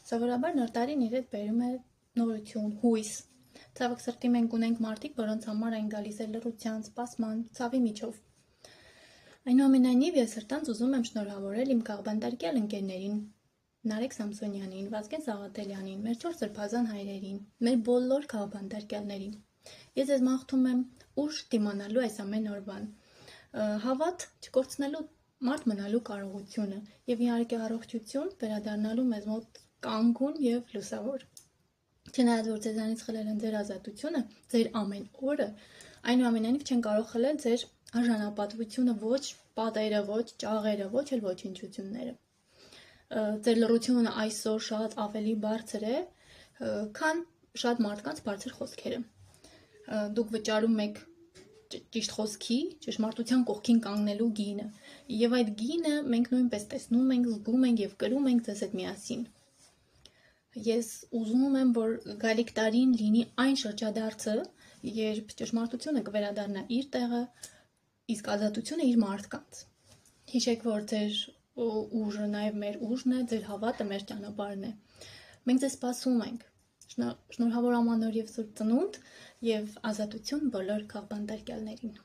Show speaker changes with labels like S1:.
S1: Սովորաբար նոր տարին իր հետ բերում է նորություն, հույս։ Ցավոք սրտի մենք ունենք մարդիկ, որոնց համար այն գալիս է լռության, սպասման, ցավի միջով։ Այնուամենայնիվ ես սրտանց ուզում եմ շնորհավորել իմ քաղբանտարկյալ ընկերներին, Նարեկ Սամսոնյանին, Վազգեն Սաղաթելյանին, մեր 4 սրբազան հայրերին, մեր բոլոր քաղբանտարկյալներին։ Ես ձեզ մաղթում եմ ուժ դիմանալու այս ամեն օրվան, հավատ չկորցնելու մարդ մնալու կարողությունը եւ իհարկե առողջություն վերադառնալու մեզ մոտ կանգուն եւ լուսավոր։ Չնայած որ ձեզանից խլել են ձեր ազատությունը, ձեր ամեն օրը, այնուամենայնիվ չեն կարող խլել ձեր արժանապատվությունը, ոչ պատերը, ոչ ճաղերը, ոչ էլ ոչնչությունները։ Ձեր լռությունը այսօր շատ ավելի բարձր է, քան շատ մարդկանց բարձր խոսքերը։ Դուք վճարում եք ճիշտ խոսքի, ճշմարտության կողքին կանգնելու գինը, եւ այդ գինը մենք նույնպես տեսնում ենք, զգում ենք եւ կրում ենք ձեզ հետ միասին։ Ես ուզում եմ, որ գալիք տարին լինի այն շրջադարձը, երբ ճշմարտությունը կվերադառնա իր տեղը, իսկ ազատությունը իր մարդկանց։ Հիշեք, որ ձեր ուժը նաև մեր ուժն է, ձեր հավատը մեր ճանապարհն է։ Մենք ձեզ սպասում ենք։ Շնորհավոր ամանոր եւ Սուրբ Ծնունդ եւ ազատություն բոլոր քաղբանտարկյալներին։